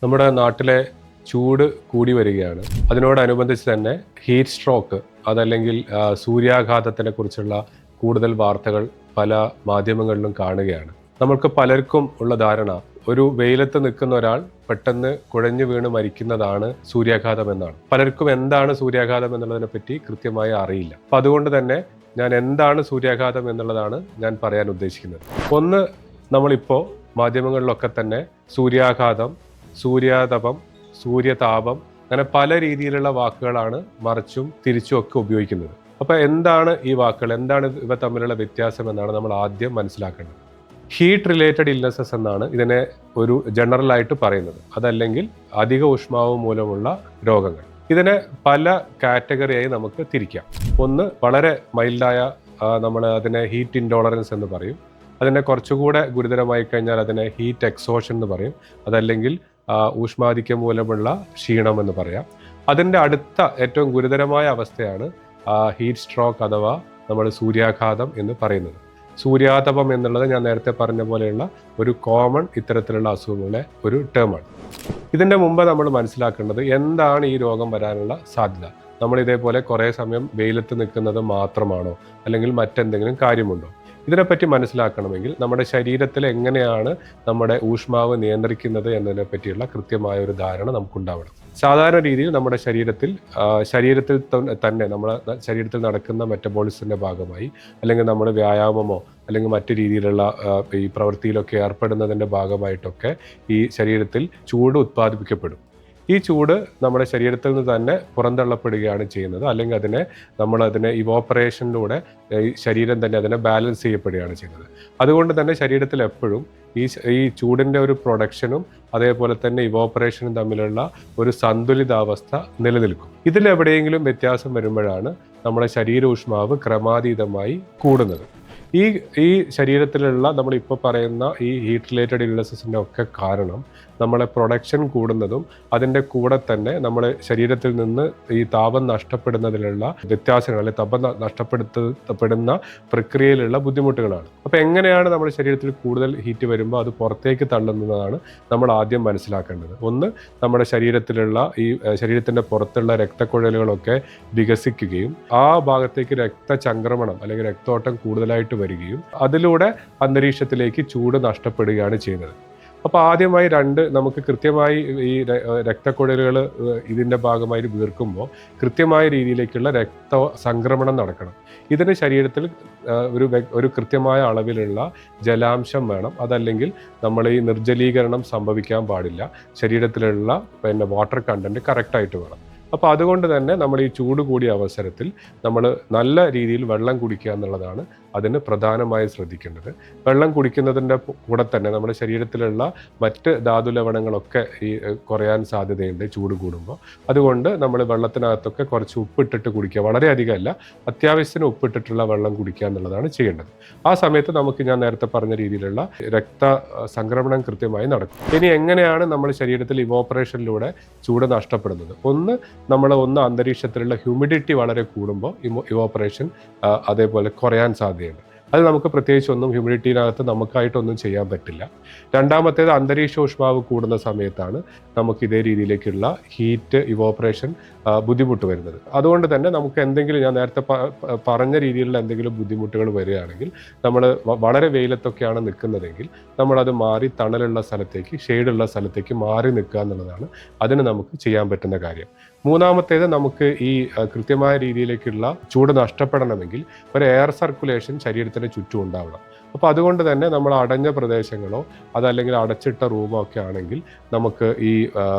നമ്മുടെ നാട്ടിലെ ചൂട് കൂടി വരികയാണ്. അതിനോടനുബന്ധിച്ച് തന്നെ ഹീറ്റ് സ്ട്രോക്ക് അതല്ലെങ്കിൽ സൂര്യാഘാതത്തിനെ കുറിച്ചുള്ള കൂടുതൽ വാർത്തകൾ പല മാധ്യമങ്ങളിലും കാണുകയാണ്. നമ്മൾക്ക് പലർക്കും ഉള്ള ധാരണ ഒരു വെയിലത്ത് നിൽക്കുന്ന ഒരാൾ പെട്ടെന്ന് കുഴഞ്ഞു വീണ് മരിക്കുന്നതാണ് സൂര്യാഘാതം എന്നാണ്. പലർക്കും എന്താണ് സൂര്യാഘാതം എന്നുള്ളതിനെ പറ്റി കൃത്യമായി അറിയില്ല. അപ്പം അതുകൊണ്ട് തന്നെ ഞാൻ എന്താണ് സൂര്യാഘാതം എന്നുള്ളതാണ് ഞാൻ പറയാൻ ഉദ്ദേശിക്കുന്നത്. ഒന്ന്, നമ്മളിപ്പോൾ മാധ്യമങ്ങളിലൊക്കെ തന്നെ സൂര്യാഘാതം, സൂര്യാതപം, സൂര്യതാപം അങ്ങനെ പല രീതിയിലുള്ള വാക്കുകളാണ് മറിച്ചും തിരിച്ചും ഒക്കെ ഉപയോഗിക്കുന്നത്. അപ്പോൾ എന്താണ് ഈ വാക്കുകൾ, എന്താണ് ഇവ തമ്മിലുള്ള വ്യത്യാസം എന്നാണ് നമ്മൾ ആദ്യം മനസ്സിലാക്കേണ്ടത്. ഹീറ്റ് റിലേറ്റഡ് ഇൽനെസ്സസ് എന്നാണ് ഇതിനെ ഒരു ജനറൽ ആയിട്ട് പറയുന്നത്. അതല്ലെങ്കിൽ അധിക ഊഷ്മാവ് മൂലമുള്ള രോഗങ്ങൾ. ഇതിനെ പല കാറ്റഗറിയായി നമുക്ക് തിരിക്കാം. ഒന്ന്, വളരെ മൈൽഡായ, നമ്മൾ അതിനെ ഹീറ്റ് ഇൻടോളറൻസ് എന്ന് പറയും. അതിനെ കുറച്ചുകൂടെ ഗുരുതരമായി കഴിഞ്ഞാൽ അതിനെ ഹീറ്റ് എക്സോഷൻ എന്ന് പറയും. അതല്ലെങ്കിൽ ഊഷ്മാധിക്യം മൂലമുള്ള ക്ഷീണം എന്ന് പറയാം. അതിൻ്റെ അടുത്ത ഏറ്റവും ഗുരുതരമായ അവസ്ഥയാണ് ഹീറ്റ് സ്ട്രോക്ക് അഥവാ നമ്മൾ സൂര്യാഘാതം എന്ന് പറയുന്നത്. സൂര്യാതപം എന്നുള്ളത് ഞാൻ നേരത്തെ പറഞ്ഞ പോലെയുള്ള ഒരു കോമൺ ഇത്തരത്തിലുള്ള അസുഖങ്ങളുടെ ഒരു ടേമാണ്. ഇതിൻ്റെ മുമ്പ് നമ്മൾ മനസ്സിലാക്കേണ്ടത് എന്താണ് ഈ രോഗം വരാനുള്ള സാധ്യത. നമ്മൾ ഇതേപോലെ കുറേ സമയം വെയിലത്ത് നിൽക്കുന്നത് മാത്രമാണോ, അല്ലെങ്കിൽ മറ്റെന്തെങ്കിലും കാര്യമുണ്ടോ? ഇതിനെപ്പറ്റി മനസ്സിലാക്കണമെങ്കിൽ നമ്മുടെ ശരീരത്തിൽ എങ്ങനെയാണ് നമ്മുടെ ഊഷ്മാവ് നിയന്ത്രിക്കുന്നത് എന്നതിനെ പറ്റിയുള്ള കൃത്യമായ ഒരു ധാരണ നമുക്കുണ്ടാവണം. സാധാരണ രീതിയിൽ നമ്മുടെ ശരീരത്തിൽ തന്നെ നമ്മുടെ ശരീരത്തിൽ നടക്കുന്ന മെറ്റബോളിസത്തിൻ്റെ ഭാഗമായി, അല്ലെങ്കിൽ നമ്മൾ വ്യായാമമോ അല്ലെങ്കിൽ മറ്റു രീതിയിലുള്ള ഈ പ്രവൃത്തിയിലൊക്കെ ഏർപ്പെടുന്നതിൻ്റെ ഭാഗമായിട്ടൊക്കെ ഈ ശരീരത്തിൽ ചൂട് ഉത്പാദിപ്പിക്കപ്പെടും. ഈ ചൂട് നമ്മുടെ ശരീരത്തിൽ നിന്ന് തന്നെ പുറന്തള്ളപ്പെടുകയാണ് ചെയ്യുന്നത്. അല്ലെങ്കിൽ നമ്മളതിനെ ഇവോപ്പറേഷനിലൂടെ ഈ ശരീരം തന്നെ അതിനെ ബാലൻസ് ചെയ്യപ്പെടുകയാണ് ചെയ്യുന്നത്. അതുകൊണ്ട് തന്നെ ശരീരത്തിൽ എപ്പോഴും ഈ ചൂടിൻ്റെ ഒരു പ്രൊഡക്ഷനും അതേപോലെ തന്നെ ഇവോപ്പറേഷനും തമ്മിലുള്ള ഒരു സന്തുലിതാവസ്ഥ നിലനിൽക്കും. ഇതിലെവിടെയെങ്കിലും വ്യത്യാസം വരുമ്പോഴാണ് നമ്മുടെ ശരീര ഊഷ്മാവ് ക്രമാതീതമായി കൂടുന്നത്. ഈ ശരീരത്തിലുള്ള നമ്മളിപ്പോൾ പറയുന്ന ഈ ഹീറ്റ് റിലേറ്റഡ് ഇൽനെസ്സസിൻ്റെ ഒക്കെ കാരണം നമ്മളെ പ്രൊഡക്ഷൻ കൂടുന്നതും അതിൻ്റെ കൂടെ തന്നെ നമ്മുടെ ശരീരത്തിൽ നിന്ന് ഈ താപം നഷ്ടപ്പെടുന്നതിലുള്ള വ്യത്യാസങ്ങൾ, അല്ലെങ്കിൽ താപം നഷ്ടപ്പെടുന്ന പ്രക്രിയയിലുള്ള ബുദ്ധിമുട്ടുകളാണ്. അപ്പോൾ എങ്ങനെയാണ് നമ്മുടെ ശരീരത്തിൽ കൂടുതൽ ഹീറ്റ് വരുമ്പോൾ അത് പുറത്തേക്ക് തള്ളുന്നതാണ് നമ്മൾ ആദ്യം മനസ്സിലാക്കേണ്ടത്. ഒന്ന്, നമ്മുടെ ശരീരത്തിൻ്റെ പുറത്തുള്ള രക്തക്കുഴലുകളൊക്കെ വികസിക്കുകയും ആ ഭാഗത്തേക്ക് രക്തചംക്രമണം അല്ലെങ്കിൽ രക്തോട്ടം കൂടുതലായിട്ട് വരികയും അതിലൂടെ അന്തരീക്ഷത്തിലേക്ക് ചൂട് നഷ്ടപ്പെടുകയാണ് ചെയ്യുന്നത്. അപ്പോൾ ആദ്യമായി നമുക്ക് കൃത്യമായി ഈ രക്തക്കുഴലുകൾ ഇതിൻ്റെ ഭാഗമായി വീർക്കുമ്പോൾ കൃത്യമായ രീതിയിലേക്കുള്ള രക്തസംക്രമണം നടക്കണം. ഇതിന് ശരീരത്തിൽ ഒരു കൃത്യമായ അളവിലുള്ള ജലാംശം വേണം. അതല്ലെങ്കിൽ നമ്മൾ ഈ നിർജ്ജലീകരണം സംഭവിക്കാൻ പാടില്ല. ശരീരത്തിലുള്ള വാട്ടർ കണ്ടന്റ് കറക്റ്റായിട്ട് വേണം. അപ്പോൾ അതുകൊണ്ട് തന്നെ നമ്മൾ ഈ ചൂട് കൂടിയ അവസരത്തിൽ നമ്മൾ നല്ല രീതിയിൽ വെള്ളം കുടിക്കുക എന്നുള്ളതാണ് അതിന് പ്രധാനമായി ശ്രദ്ധിക്കേണ്ടത്. വെള്ളം കുടിക്കുന്നതിൻ്റെ കൂടെ തന്നെ നമ്മുടെ ശരീരത്തിലുള്ള മറ്റ് ധാതുലവണങ്ങളൊക്കെ കുറയാൻ സാധ്യതയുണ്ട് ചൂട് കൂടുമ്പോൾ. അതുകൊണ്ട് നമ്മൾ വെള്ളത്തിനകത്തൊക്കെ കുറച്ച് ഉപ്പിട്ടിട്ട് കുടിക്കുക. വളരെയധികം അല്ല, അത്യാവശ്യത്തിന് ഉപ്പിട്ടിട്ടുള്ള വെള്ളം കുടിക്കുക എന്നുള്ളതാണ് ചെയ്യേണ്ടത്. ആ സമയത്ത് നമുക്ക് ഞാൻ നേരത്തെ പറഞ്ഞ രീതിയിലുള്ള രക്തസംക്രമണം കൃത്യമായി നടക്കും. ഇനി എങ്ങനെയാണ് നമ്മൾ ശരീരത്തിൽ ഇവോപ്പറേഷനിലൂടെ ചൂട് നഷ്ടപ്പെടുന്നത്? ഒന്ന് അന്തരീക്ഷത്തിലുള്ള ഹ്യൂമിഡിറ്റി വളരെ കൂടുമ്പോൾ ഇവോപ്പറേഷൻ അതേപോലെ കുറയാൻ സാധ്യതയുണ്ട്. അത് നമുക്ക് പ്രത്യേകിച്ചൊന്നും ഹ്യൂമിഡിറ്റിനകത്ത് നമുക്കായിട്ടൊന്നും ചെയ്യാൻ പറ്റില്ല. രണ്ടാമത്തേത്, അന്തരീക്ഷ ഊഷ്മാവ് കൂടുന്ന സമയത്താണ് നമുക്ക് ഇതേ രീതിയിലേക്കുള്ള ഹീറ്റ് ഇവോപ്പറേഷൻ ബുദ്ധിമുട്ട് വരുന്നത്. അതുകൊണ്ട് തന്നെ നമുക്ക് ഞാൻ നേരത്തെ പറഞ്ഞ രീതിയിലുള്ള എന്തെങ്കിലും ബുദ്ധിമുട്ടുകൾ വരികയാണെങ്കിൽ, നമ്മൾ വളരെ വെയിലത്തൊക്കെയാണ് നിൽക്കുന്നതെങ്കിൽ നമ്മളത് മാറി തണലുള്ള സ്ഥലത്തേക്ക്, ഷെയ്ഡുള്ള സ്ഥലത്തേക്ക് മാറി നിൽക്കുക എന്നുള്ളതാണ് അതിന് നമുക്ക് ചെയ്യാൻ പറ്റുന്ന കാര്യം. മൂന്നാമത്തേത്, നമുക്ക് ഈ കൃത്യമായ രീതിയിലേക്കുള്ള ചൂട് നഷ്ടപ്പെടണമെങ്കിൽ ഒരു എയർ സർക്കുലേഷൻ ശരീരത്തിന് ചുറ്റും ഉണ്ടാവണം. അപ്പോൾ അതുകൊണ്ട് തന്നെ നമ്മൾ അടഞ്ഞ പ്രദേശങ്ങളോ അതല്ലെങ്കിൽ അടച്ചിട്ട റൂമോ ഒക്കെ ആണെങ്കിൽ നമുക്ക് ഈ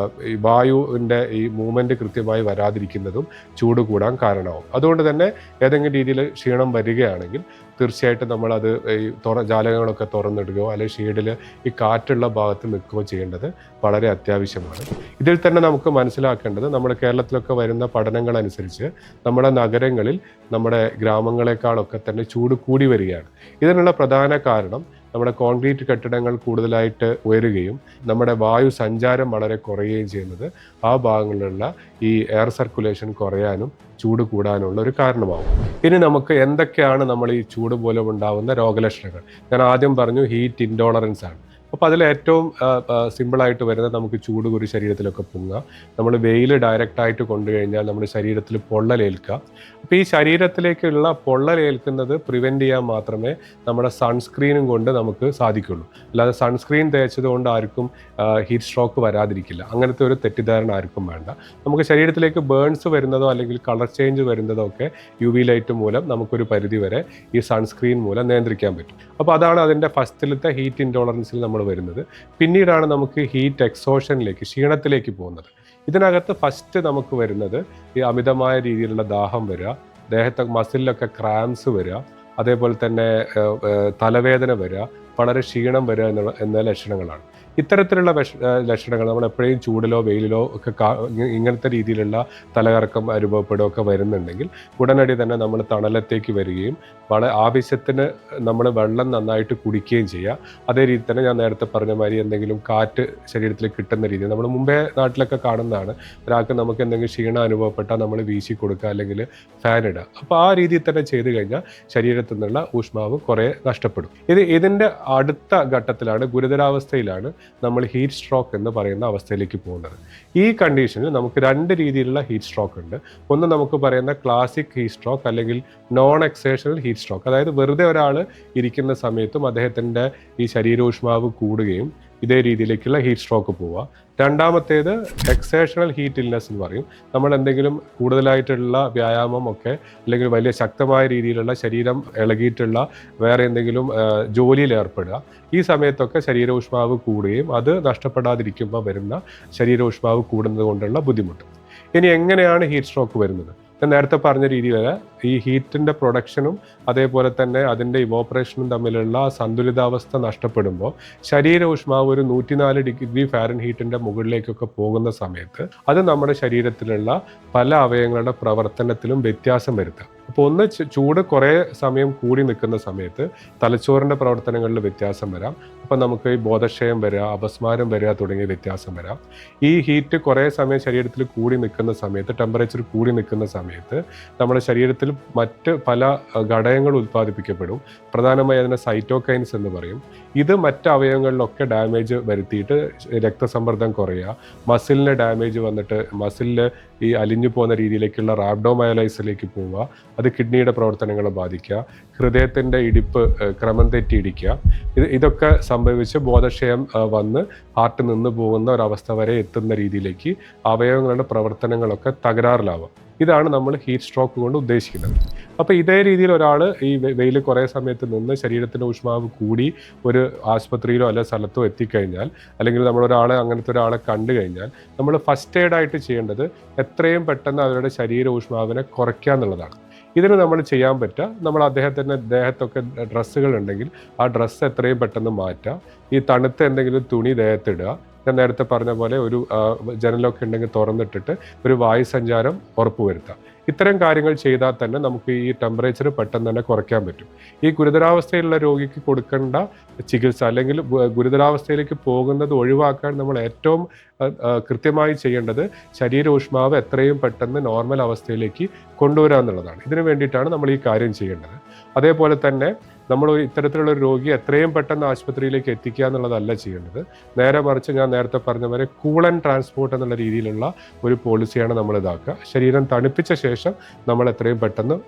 വായുവിൻ്റെ ഈ മൂവ്മെൻറ്റ് കൃത്യമായി വരാതിരിക്കുന്നതും ചൂട് കൂടാൻ കാരണമാവും. അതുകൊണ്ട് തന്നെ ഏതെങ്കിലും രീതിയിൽ ക്ഷീണം വരികയാണെങ്കിൽ തീർച്ചയായിട്ടും നമ്മളത് ഈ ജാലകങ്ങളൊക്കെ തുറന്നിടുകയോ അല്ലെങ്കിൽ ഷെയ്ഡിൽ ഈ കാറ്റുള്ള ഭാഗത്ത് നിൽക്കുകയോ ചെയ്യേണ്ടത് വളരെ അത്യാവശ്യമാണ്. ഇതിൽ തന്നെ നമുക്ക് മനസ്സിലാക്കേണ്ടത്, നമ്മുടെ കേരളത്തിലൊക്കെ വരുന്ന പഠനങ്ങൾ അനുസരിച്ച് നമ്മുടെ നഗരങ്ങളിൽ നമ്മുടെ ഗ്രാമങ്ങളെക്കാളൊക്കെ തന്നെ ചൂട് കൂടി വരികയാണ്. ഇതിനുള്ള പ്രധാന കാരണം നമ്മുടെ കോൺക്രീറ്റ് കെട്ടിടങ്ങൾ കൂടുതലായിട്ട് ഉയരുകയും നമ്മുടെ വായു സഞ്ചാരം വളരെ കുറയുകയും ചെയ്യുന്നത് ആ ഭാഗങ്ങളിലുള്ള ഈ എയർ സർക്കുലേഷൻ കുറയാനും ചൂട് കൂടാനുള്ള ഒരു കാരണമാകും. ഇനി നമുക്ക് എന്തൊക്കെയാണ് നമ്മൾ ഈ ചൂട് മൂലം ഉണ്ടാകുന്ന രോഗലക്ഷണങ്ങൾ? ഞാൻ ആദ്യം പറഞ്ഞു ഹീറ്റ് ഇൻടോളറൻസ് ആണ്. അപ്പോൾ അതിൽ ഏറ്റവും സിമ്പിളായിട്ട് വരുന്നത് നമുക്ക് ചൂട് കുരു ശരീരത്തിലൊക്കെ പൊങ്ങുക, നമ്മൾ വെയിൽ ഡയറക്റ്റായിട്ട് കൊണ്ടുകഴിഞ്ഞാൽ നമ്മുടെ ശരീരത്തിൽ പൊള്ളലേൽക്കുക. അപ്പോൾ ഈ ശരീരത്തിലേക്കുള്ള പൊള്ളലേൽക്കുന്നത് പ്രിവെൻറ്റ് ചെയ്യാൻ മാത്രമേ നമ്മുടെ സൺസ്ക്രീനും കൊണ്ട് നമുക്ക് സാധിക്കുള്ളൂ. അല്ലാതെ സൺസ്ക്രീൻ തേച്ചത് കൊണ്ട് ആർക്കും ഹീറ്റ് സ്ട്രോക്ക് വരാതിരിക്കില്ല. അങ്ങനത്തെ ഒരു തെറ്റിദ്ധാരണ ആർക്കും വേണ്ട. നമുക്ക് ശരീരത്തിലേക്ക് ബേൺസ് വരുന്നതോ അല്ലെങ്കിൽ കളർ ചേഞ്ച് വരുന്നതോ ഒക്കെ UV ലൈറ്റ് മൂലം നമുക്കൊരു പരിധി വരെ ഈ സൺസ്ക്രീൻ മൂലം നിയന്ത്രിക്കാൻ പറ്റും. അപ്പോൾ അതാണ് അതിൻ്റെ ഫസ്റ്റിലത്തെ ഹീറ്റ് ഇൻടോളറൻസിൽ നമ്മൾ വരുന്നത്. പിന്നീടാണ് നമുക്ക് ഹീറ്റ് എക്സോഷനിലേക്ക്, ക്ഷീണത്തിലേക്ക് പോകുന്നത്. ഇതിനകത്ത് ഫസ്റ്റ് നമുക്ക് വരുന്നത് ഈ അമിതമായ രീതിയിലുള്ള ദാഹം വരിക, ദേഹത്തെ മസിലിലൊക്കെ ക്രാംസ് വരിക, അതേപോലെ തന്നെ തലവേദന വരിക, വളരെ ക്ഷീണം വരിക എന്ന ലക്ഷണങ്ങളാണ്. ഇത്തരത്തിലുള്ള ലക്ഷണങ്ങൾ നമ്മൾ എപ്പോഴും ചൂടിലോ വെയിലിലോ ഒക്കെ ഇങ്ങനത്തെ രീതിയിലുള്ള തലകറക്കം അനുഭവപ്പെടുകയൊക്കെ വരുന്നുണ്ടെങ്കിൽ ഉടനടി തന്നെ നമ്മൾ തണലത്തേക്ക് വരികയും വളരെ ആവശ്യത്തിന് നമ്മൾ വെള്ളം നന്നായിട്ട് കുടിക്കുകയും ചെയ്യുക. അതേ രീതിയിൽ തന്നെ ഞാൻ നേരത്തെ പറഞ്ഞ മാതിരി എന്തെങ്കിലും കാറ്റ് ശരീരത്തിൽ കിട്ടുന്ന രീതിയിൽ നമ്മൾ മുമ്പേ നാട്ടിലൊക്കെ കാണുന്നതാണ്, ഒരാൾക്ക് നമുക്ക് എന്തെങ്കിലും ക്ഷീണം അനുഭവപ്പെട്ടാൽ നമ്മൾ വീശി കൊടുക്കുക അല്ലെങ്കിൽ ഫാൻ ഇടുക. അപ്പോൾ ആ രീതിയിൽ തന്നെ ചെയ്ത് കഴിഞ്ഞാൽ ശരീരത്തിൽ നിന്നുള്ള ഊഷ്മാവ് കുറേ നഷ്ടപ്പെടും. ഇതിൻ്റെ അടുത്ത ഘട്ടത്തിലാണ്, ഗുരുതരാവസ്ഥയിലാണ് നമ്മൾ ഹീറ്റ് സ്ട്രോക്ക് എന്ന് പറയുന്ന അവസ്ഥയിലേക്ക് പോകുന്നത്. ഈ കണ്ടീഷനിൽ നമുക്ക് 2 രീതിയിലുള്ള ഹീറ്റ് സ്ട്രോക്ക് ഉണ്ട്. ഒന്ന് നമുക്ക് പറയുന്ന ക്ലാസിക് ഹീറ്റ് സ്ട്രോക്ക് അല്ലെങ്കിൽ നോൺ എക്സേഷണൽ ഹീറ്റ് സ്ട്രോക്ക്. അതായത് വെറുതെ ഒരാൾ ഇരിക്കുന്ന സമയത്തും അദ്ദേഹത്തിൻ്റെ ഈ ശരീരോഷ്മാവ് കൂടുകയും ഇതേ രീതിയിലേക്കുള്ള ഹീറ്റ് സ്ട്രോക്ക് പോവുക. രണ്ടാമത്തേത് എക്സേഷണൽ ഹീറ്റ് ഇൽനെസ് എന്ന് പറയും. നമ്മൾ എന്തെങ്കിലും കൂടുതലായിട്ടുള്ള വ്യായാമം ഒക്കെ അല്ലെങ്കിൽ വലിയ ശക്തമായ രീതിയിലുള്ള ശരീരം ഇളകിയിട്ടുള്ള വേറെ എന്തെങ്കിലും ജോലിയിൽ ഏർപ്പെടുക. ഈ സമയത്തൊക്കെ ശരീരോഷ്മാവ് കൂടുകയും അത് നഷ്ടപ്പെടാതിരിക്കുമ്പോൾ വരുന്ന ശരീരോഷ്മാവ് കൂടുന്നത് കൊണ്ടുള്ള ബുദ്ധിമുട്ട്. ഇനി എങ്ങനെയാണ് ഹീറ്റ് സ്ട്രോക്ക് വരുന്നത്? ഞാൻ നേരത്തെ പറഞ്ഞ രീതിയിൽ ഈ ഹീറ്റിൻ്റെ പ്രൊഡക്ഷനും അതേപോലെ തന്നെ അതിൻ്റെ ഇവോപ്പറേഷനും തമ്മിലുള്ള സന്തുലിതാവസ്ഥ നഷ്ടപ്പെടുമ്പോൾ ശരീര ഊഷ്മാവ് ഒരു 104 ഡിഗ്രി ഫാരൻഹീറ്റിൻ്റെ മുകളിലേക്കൊക്കെ പോകുന്ന സമയത്ത് അത് നമ്മുടെ ശരീരത്തിലുള്ള പല അവയവങ്ങളുടെ പ്രവർത്തനത്തിലും വ്യത്യാസം വരുത്താം. അപ്പോൾ ഒന്ന് ചൂട് കുറേ സമയം കൂടി നിൽക്കുന്ന സമയത്ത് തലച്ചോറിൻ്റെ പ്രവർത്തനങ്ങളിൽ വ്യത്യാസം വരാം. അപ്പം നമുക്ക് ഈ ബോധക്ഷയം വരിക, അപസ്മാരം വരിക തുടങ്ങിയ വ്യത്യാസം വരാം. ഈ ഹീറ്റ് കുറേ സമയം ശരീരത്തിൽ കൂടി നിൽക്കുന്ന സമയത്ത്, ടെമ്പറേച്ചർ കൂടി നിൽക്കുന്ന സമയത്ത് നമ്മുടെ ശരീരത്തിൽ മറ്റ് പല ഘടകങ്ങൾ ഉൽപ്പാദിപ്പിക്കപ്പെടും. പ്രധാനമായി അതിനെ സൈറ്റോകൈൻസ് എന്ന് പറയും. ഇത് മറ്റ് അവയവങ്ങളിലൊക്കെ ഡാമേജ് വരുത്തിയിട്ട് രക്തസമ്മർദ്ദം കുറയുക, മസിലിന് ഡാമേജ് വന്നിട്ട് മസിലിൽ ഈ അലിഞ്ഞു പോകുന്ന രീതിയിലേക്കുള്ള റാബ്ഡോമയോലൈസിലേക്ക് പോവുക, അത് കിഡ്നിയുടെ പ്രവർത്തനങ്ങളെ ബാധിക്കുക, ഹൃദയത്തിൻ്റെ ഇടിപ്പ് ക്രമം തെറ്റി ഇടിക്കുക. ഇതൊക്കെ സംഭവിച്ച് ബോധക്ഷയം വന്ന് ഹാർട്ട് നിന്ന് പോകുന്ന ഒരവസ്ഥ വരെ എത്തുന്ന രീതിയിലേക്ക് അവയവങ്ങളുടെ പ്രവർത്തനങ്ങളൊക്കെ തകരാറിലാവുക. ഇതാണ് നമ്മൾ ഹീറ്റ് സ്ട്രോക്ക് കൊണ്ട് ഉദ്ദേശിക്കുന്നത്. അപ്പോൾ ഇതേ രീതിയിൽ ഒരാൾ ഈ വെയിൽ കുറേ സമയത്ത് നിന്ന് ശരീരത്തിൻ്റെ ഊഷ്മാവ് കൂടി ഒരു ആശുപത്രിയിലോ അല്ല സ്ഥലത്തോ എത്തിക്കഴിഞ്ഞാൽ, അല്ലെങ്കിൽ നമ്മളൊരാളെ അങ്ങനത്തെ ഒരാളെ കണ്ടു കഴിഞ്ഞാൽ നമ്മൾ ഫസ്റ്റ് എയ്ഡായിട്ട് ചെയ്യേണ്ടത് എത്രയും പെട്ടെന്ന് അവരുടെ ശരീര ഊഷ്മാവിനെ കുറയ്ക്കുക എന്നുള്ളതാണ്. ഇതിന് നമ്മൾ ചെയ്യാൻ പറ്റുക, നമ്മൾ അദ്ദേഹത്തിൻ്റെ ദേഹത്തൊക്കെ ഡ്രസ്സുകൾ ഉണ്ടെങ്കിൽ ആ ഡ്രസ്സ് എത്രയും പെട്ടെന്ന് മാറ്റുക. ഈ തണുത്ത എന്തെങ്കിലും തുണി ദേഹത്തിടുക. ഞാൻ നേരത്തെ പറഞ്ഞ പോലെ ഒരു ജനലൊക്കെ ഉണ്ടെങ്കിൽ തുറന്നിട്ടിട്ട് ഒരു വായു സഞ്ചാരം ഉറപ്പുവരുത്താം. ഇത്തരം കാര്യങ്ങൾ ചെയ്താൽ തന്നെ നമുക്ക് ഈ ടെമ്പറേച്ചർ പെട്ടെന്ന് തന്നെ കുറയ്ക്കാൻ പറ്റും. ഈ ഗുരുതരാവസ്ഥയിലുള്ള രോഗിക്ക് കൊടുക്കേണ്ട ചികിത്സ അല്ലെങ്കിൽ ഗുരുതരാവസ്ഥയിലേക്ക് പോകുന്നത് ഒഴിവാക്കാൻ നമ്മൾ ഏറ്റവും കൃത്യമായി ചെയ്യേണ്ടത് ശരീര ഊഷ്മാവ് എത്രയും പെട്ടെന്ന് നോർമൽ അവസ്ഥയിലേക്ക് കൊണ്ടുവരിക എന്നുള്ളതാണ്. ഇതിനു വേണ്ടിയിട്ടാണ് നമ്മൾ ഈ കാര്യം ചെയ്യേണ്ടത്. അതേപോലെ തന്നെ നമ്മൾ ഇത്തരത്തിലുള്ള ഒരു രോഗിയെ എത്രയും പെട്ടെന്ന് ആശുപത്രിയിലേക്ക് എത്തിക്കുക എന്നുള്ളതല്ല ചെയ്യേണ്ടത്. നേരെ മറിച്ച് ഞാൻ നേരത്തെ പറഞ്ഞ പോലെ കൂൾ ആൻഡ് ട്രാൻസ്പോർട്ട് എന്നുള്ള രീതിയിലുള്ള ഒരു പോളിസിയാണ് നമ്മൾ ഇതാക്കുക. ശരീരം തണുപ്പിച്ച ശേഷം നമ്മൾ എത്രയും പെട്ടെന്ന്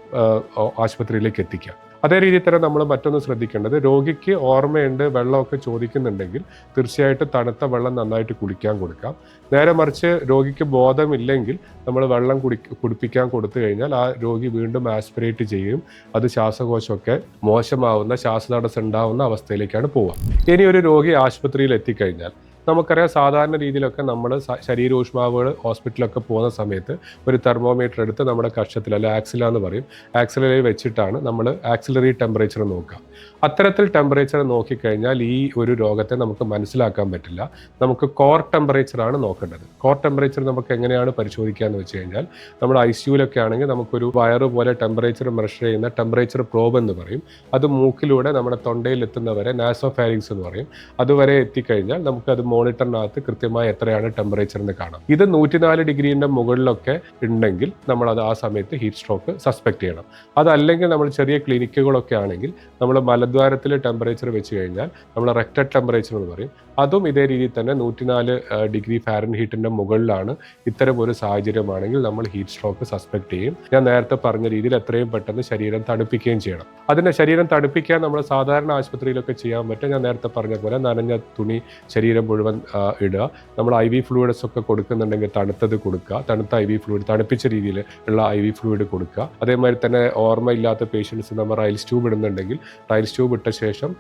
ആശുപത്രിയിലേക്ക് എത്തിക്കുക. അതേ രീതിയിൽ തന്നെ നമ്മൾ മറ്റൊന്ന് ശ്രദ്ധിക്കേണ്ടത്, രോഗിക്ക് ഓർമ്മയുണ്ട്, വെള്ളമൊക്കെ ചോദിക്കുന്നുണ്ടെങ്കിൽ തീർച്ചയായിട്ടും തണുത്ത വെള്ളം നന്നായിട്ട് കുടിക്കാൻ കൊടുക്കാം. നേരെ മറിച്ച് രോഗിക്ക് ബോധമില്ലെങ്കിൽ നമ്മൾ വെള്ളം കുടിപ്പിക്കാൻ കൊടുത്തു കഴിഞ്ഞാൽ ആ രോഗി വീണ്ടും ആസ്പിറേറ്റ് ചെയ്യും. അത് ശ്വാസകോശമൊക്കെ മോശമാവുന്ന, ശ്വാസതടസ്സം ഉണ്ടാവുന്ന അവസ്ഥയിലേക്കാണ് പോവുക. ഇനി ഒരു രോഗി ആശുപത്രിയിൽ എത്തിക്കഴിഞ്ഞാൽ നമുക്കറിയാം, സാധാരണ രീതിയിലൊക്കെ നമ്മൾ ശരീരോഷ്മാവുകൾ ഹോസ്പിറ്റലൊക്കെ പോകുന്ന സമയത്ത് ഒരു തെർമോമീറ്റർ എടുത്ത് നമ്മുടെ കക്ഷത്തിൽ, അല്ലെ ആക്സില എന്ന് പറയും, ആക്സിലയിൽ വെച്ചിട്ടാണ് നമ്മൾ ആക്സിലറി ടെമ്പറേച്ചർ നോക്കുക. അത്തരത്തിൽ ടെമ്പറേച്ചർ നോക്കിക്കഴിഞ്ഞാൽ ഈ ഒരു രോഗത്തെ നമുക്ക് മനസ്സിലാക്കാൻ പറ്റില്ല. നമുക്ക് കോർ ടെമ്പറേച്ചറാണ് നോക്കേണ്ടത്. കോർ ടെമ്പറേച്ചർ നമുക്ക് എങ്ങനെയാണ് പരിശോധിക്കുക എന്ന് വെച്ച് കഴിഞ്ഞാൽ, നമ്മൾ ICUലൊക്കെ ആണെങ്കിൽ നമുക്കൊരു വയറ് പോലെ ടെമ്പറേച്ചർ മെഷർ ചെയ്യുന്ന ടെമ്പറേച്ചർ പ്രോബ് എന്ന് പറയും. അത് മൂക്കിലൂടെ നമ്മുടെ തൊണ്ടയിൽ എത്തുന്നവരെ നാസോഫാരിങ്സ് എന്ന് പറയും. അതുവരെ എത്തിക്കഴിഞ്ഞാൽ നമുക്കത് മോണിറ്ററിനകത്ത് കൃത്യമായി എത്രയാണ് ടെമ്പറേച്ചർ എന്ന് കാണാം. ഇത് 104 ഡിഗ്രീൻ്റെ മുകളിലൊക്കെ ഉണ്ടെങ്കിൽ നമ്മളത് ആ സമയത്ത് ഹീറ്റ് സ്ട്രോക്ക് സസ്പെക്ട് ചെയ്യണം. അതല്ലെങ്കിൽ നമ്മൾ ചെറിയ ക്ലിനിക്കുകളൊക്കെ ആണെങ്കിൽ നമ്മൾ മലദ്വാരത്തിൽ ടെമ്പറേച്ചർ വെച്ച് കഴിഞ്ഞാൽ നമ്മൾ റെക്ടൽ ടെമ്പറേച്ചർ എന്ന് പറയും. അതും ഇതേ രീതിയിൽ തന്നെ 104 ഡിഗ്രി ഫാരൻഹീറ്റിൻ്റെ മുകളിലാണ് ഇത്തരം ഒരു സാഹചര്യമാണെങ്കിൽ നമ്മൾ ഹീറ്റ് സ്ട്രോക്ക് സസ്പെക്ട് ചെയ്യും. ഞാൻ നേരത്തെ പറഞ്ഞ രീതിയിൽ എത്രയും പെട്ടെന്ന് ശരീരം തണുപ്പിക്കുകയും ചെയ്യണം. അതിൻ്റെ ശരീരം തണുപ്പിക്കാൻ നമ്മൾ സാധാരണ ആശുപത്രിയിലൊക്കെ ചെയ്യാൻ പറ്റും. ഞാൻ നേരത്തെ പറഞ്ഞ പോലെ നനഞ്ഞ തുണി ശരീരം മുഴുവൻ ഇടുക. നമ്മൾ IV ഫ്ലൂയിഡ്സ് ഒക്കെ കൊടുക്കുന്നുണ്ടെങ്കിൽ തണുത്തത് കൊടുക്കുക. തണുത്ത IV ഫ്ലൂയിഡ്, തണുപ്പിച്ച രീതിയിൽ ഉള്ള IV ഫ്ലൂയിഡ് കൊടുക്കുക. അതേമാതിരി തന്നെ ഓർമ്മയില്ലാത്ത പേഷ്യൻസ് നമ്മൾ റൈൽസ് ട്യൂബ് ഇടുന്നുണ്ടെങ്കിൽ റൈൽസ് ട്യൂബ് ഇട്ട ശേഷം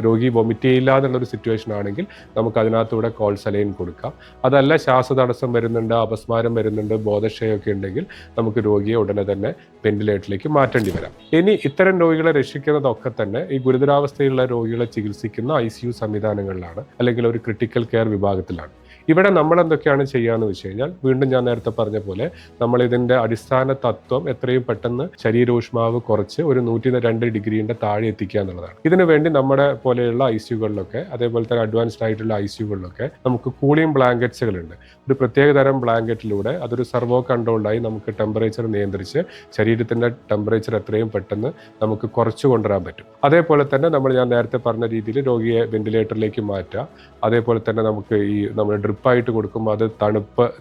രോഗി വൊമിറ്റ് ചെയ്യില്ല എന്നുള്ളൊരു സിറ്റുവേഷൻ ആണെങ്കിൽ നമുക്ക് അതിനകത്തൂടെ കോൾസലൈൻ കൊടുക്കാം. അതല്ല ശ്വാസതടസ്സം വരുന്നുണ്ട്, അപസ്മാരം വരുന്നുണ്ട്, ബോധക്ഷയമൊക്കെ ഉണ്ടെങ്കിൽ നമുക്ക് രോഗിയെ ഉടനെ തന്നെ വെന്റിലേറ്ററിലേക്ക് മാറ്റേണ്ടി വരാം. ഇനി ഇത്തരം രോഗികളെ രക്ഷിക്കുന്നതൊക്കെ തന്നെ ഈ ഗുരുതരാവസ്ഥയിലുള്ള രോഗികളെ ചികിത്സിക്കുന്ന ICU സംവിധാനങ്ങളിലാണ്, അല്ലെങ്കിൽ ഒരു ക്രിട്ടിക്കൽ കെയർ വിഭാഗത്തിലാണ്. ഇവിടെ നമ്മൾ എന്തൊക്കെയാണ് ചെയ്യാന്ന് വെച്ച് കഴിഞ്ഞാൽ, വീണ്ടും ഞാൻ നേരത്തെ പറഞ്ഞ പോലെ നമ്മൾ ഇതിന്റെ അടിസ്ഥാന തത്വം എത്രയും പെട്ടെന്ന് ശരീരോഷ്മാവ് കുറച്ച് ഒരു 102 ഡിഗ്രീന്റെ താഴെ എത്തിക്കുക എന്നുള്ളതാണ്. ഇതിനു വേണ്ടി നമ്മുടെ പോലെയുള്ള ICUകളിലൊക്കെ, അതേപോലെ തന്നെ അഡ്വാൻസ്ഡ് ആയിട്ടുള്ള ICUകളിലൊക്കെ നമുക്ക് കൂളിംഗ് ബ്ലാങ്കറ്റ്സുകളുണ്ട്. ഒരു പ്രത്യേക തരം ബ്ലാങ്കറ്റിലൂടെ അതൊരു സെർവോ കൺട്രോൾഡായി നമുക്ക് ടെമ്പറേച്ചർ നിയന്ത്രിച്ച് ശരീരത്തിന്റെ ടെമ്പറേച്ചർ എത്രയും പെട്ടെന്ന് നമുക്ക് കുറച്ചു കൊണ്ടുവരാൻ പറ്റും. അതേപോലെ തന്നെ ഞാൻ നേരത്തെ പറഞ്ഞ രീതിയിൽ രോഗിയെ വെന്റിലേറ്ററിലേക്ക് മാറ്റാം. അതേപോലെ തന്നെ നമുക്ക് ഈ നമ്മൾ ഡ്രിപ്പായിട്ട് കൊടുക്കുമ്പോൾ അത്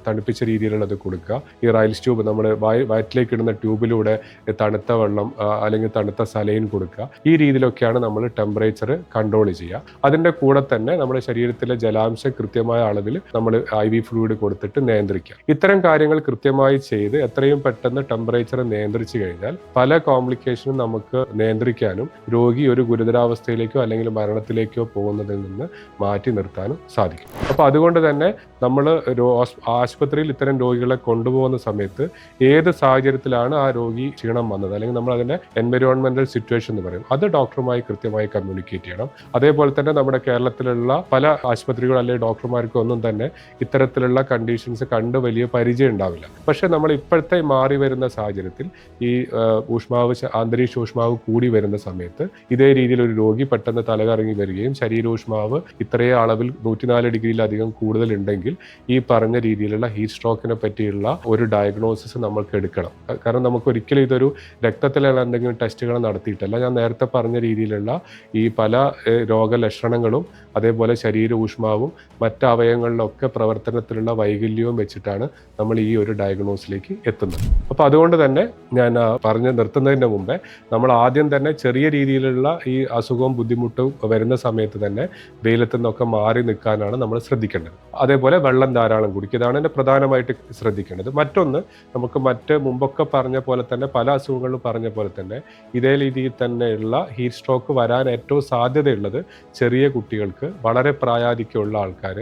തണുപ്പിച്ച രീതിയിലുള്ളത് കൊടുക്കുക. ഈ റൈൽസ് ട്യൂബ് നമ്മൾ വയറ്റിലേക്ക് ഇടുന്ന ട്യൂബിലൂടെ തണുത്ത വെള്ളം അല്ലെങ്കിൽ തണുത്ത സലൈൻ കൊടുക്കുക. ഈ രീതിയിലൊക്കെയാണ് നമ്മൾ ടെമ്പറേച്ചർ കൺട്രോൾ ചെയ്യുക. അതിൻ്റെ കൂടെ തന്നെ നമ്മുടെ ശരീരത്തിലെ ജലാംശം കൃത്യമായ അളവിൽ നമ്മൾ IV ഫ്ലൂയിഡ് കൊടുത്തിട്ട് നിയന്ത്രിക്കുക. ഇത്തരം കാര്യങ്ങൾ കൃത്യമായി ചെയ്ത് എത്രയും പെട്ടെന്ന് ടെമ്പറേച്ചർ നിയന്ത്രിച്ചു കഴിഞ്ഞാൽ പല കോംപ്ലിക്കേഷനും നമുക്ക് നിയന്ത്രിക്കാനും രോഗി ഒരു ഗുരുതരാവസ്ഥയിലേക്കോ അല്ലെങ്കിൽ മരണത്തിലേക്കോ പോകുന്നതിൽ നിന്ന് മാറ്റി നിർത്താനും സാധിക്കും. അപ്പോൾ അതുകൊണ്ട് തന്നെ നമ്മൾ ആശുപത്രിയിൽ ഇത്തരം രോഗികളെ കൊണ്ടുപോകുന്ന സമയത്ത് ഏത് സാഹചര്യത്തിലാണ് ആ രോഗി ക്ഷീണം വന്നത്, അല്ലെങ്കിൽ നമ്മൾ അതിന്റെ എൻവയോൺമെന്റൽ സിറ്റുവേഷൻ എന്ന് പറയും, അത് ഡോക്ടറുമായി കൃത്യമായി കമ്മ്യൂണിക്കേറ്റ് ചെയ്യണം. അതേപോലെ തന്നെ നമ്മുടെ കേരളത്തിലുള്ള പല ആശുപത്രികൾ അല്ലെങ്കിൽ ഡോക്ടർമാർക്കും ഒന്നും തന്നെ ഇത്തരത്തിലുള്ള കണ്ടീഷൻസ് കണ്ട് വലിയ പരിചയം ഉണ്ടാവില്ല. പക്ഷെ നമ്മൾ ഇപ്പോഴത്തെ മാറി വരുന്ന സാഹചര്യത്തിൽ ഈ അന്തരീക്ഷ ഊഷ്മാവ് കൂടി വരുന്ന സമയത്ത് ഇതേ രീതിയിൽ ഒരു രോഗി പെട്ടെന്ന് തലകറങ്ങി വരികയും ശരീരോഷ്മാവ് ഇത്രയും അളവിൽ 104 ഡിഗ്രിയിലധികം കൂടുതൽ ഉണ്ടെങ്കിൽ ഈ പറഞ്ഞ രീതിയിലുള്ള ഹീറ്റ് സ്ട്രോക്കിനെ പറ്റിയുള്ള ഒരു ഡയഗ്നോസിസ് നമ്മൾക്ക് എടുക്കണം. കാരണം നമുക്ക് ഒരിക്കലും ഇതൊരു രക്തത്തിലുള്ള എന്തെങ്കിലും ടെസ്റ്റുകൾ നടത്തിയിട്ടല്ല. ഞാൻ നേരത്തെ പറഞ്ഞ രീതിയിലുള്ള ഈ പല രോഗലക്ഷണങ്ങളും അതേപോലെ ശരീര ഊഷ്മാവും മറ്റ് അവയവങ്ങളിലൊക്കെ പ്രവർത്തനത്തിലുള്ള വൈകല്യവും വെച്ചിട്ടാണ് നമ്മൾ ഈ ഒരു ഡയഗ്നോസിലേക്ക് എത്തുന്നത്. അപ്പോൾ അതുകൊണ്ട് തന്നെ ഞാൻ പറഞ്ഞ് നിർത്തുന്നതിന് മുമ്പേ നമ്മൾ ആദ്യം തന്നെ ചെറിയ രീതിയിലുള്ള ഈ അസുഖവും ബുദ്ധിമുട്ടും വരുന്ന സമയത്ത് തന്നെ വെയിലത്തു നിന്നൊക്കെ മാറി നിൽക്കാനാണ് നമ്മൾ ശ്രദ്ധിക്കേണ്ടത്. അതേപോലെ വെള്ളം ധാരാളം കുടിക്കുക, ഇതാണ് എൻ്റെ പ്രധാനമായിട്ട് ശ്രദ്ധിക്കേണ്ടത്. മറ്റൊന്ന്, നമുക്ക് മുമ്പൊക്കെ പറഞ്ഞ പോലെ തന്നെ പല അസുഖങ്ങളും പറഞ്ഞ പോലെ തന്നെ ഇതേ രീതിയിൽ തന്നെയുള്ള ഹീറ്റ് സ്ട്രോക്ക് വരാൻ ഏറ്റവും സാധ്യതയുള്ളത് ചെറിയ കുട്ടികൾക്ക്, വളരെ പ്രായാധിക്യമുള്ള ആൾക്കാർ,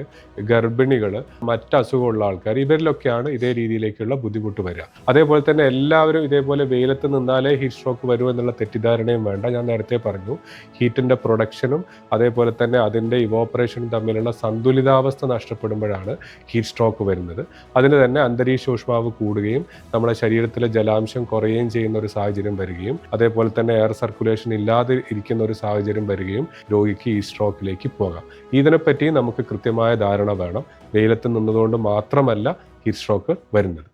ഗർഭിണികൾ, മറ്റ് അസുഖമുള്ള ആൾക്കാർ, ഇവരിലൊക്കെയാണ് ഇതേ രീതിയിലേക്കുള്ള ബുദ്ധിമുട്ട് വരിക. അതേപോലെ തന്നെ എല്ലാവരും ഇതേപോലെ വെയിലത്ത് നിന്നാലേ ഹീറ്റ് സ്ട്രോക്ക് വരും എന്നുള്ള തെറ്റിദ്ധാരണയും വേണ്ട. ഞാൻ നേരത്തെ പറഞ്ഞു, ഹീറ്റിൻ്റെ പ്രൊഡക്ഷനും അതേപോലെ തന്നെ അതിൻ്റെ ഇവോപ്പറേഷനും തമ്മിലുള്ള സന്തുലിതാവസ്ഥ നഷ്ടപ്പെടുമ്പോഴാണ് ഹീറ്റ് സ്ട്രോക്ക് വരുന്നത്. അതിന് തന്നെ അന്തരീക്ഷ ഊഷ്മാവ് കൂടുകയും നമ്മുടെ ശരീരത്തിലെ ജലാംശം കുറയുകയും ചെയ്യുന്ന ഒരു സാഹചര്യം വരികയും അതേപോലെ തന്നെ എയർ സർക്കുലേഷൻ ഇല്ലാതെ ഇരിക്കുന്ന ഒരു സാഹചര്യം വരികയും രോഗിക്ക് ഈ സ്ട്രോക്കിലേക്ക് പോകാം. ഇതിനെപ്പറ്റി നമുക്ക് കൃത്യമായ ധാരണ വേണം. വെയിലത്ത് നിന്നതുകൊണ്ട് മാത്രമല്ല ഹീറ്റ് സ്ട്രോക്ക് വരുന്നത്.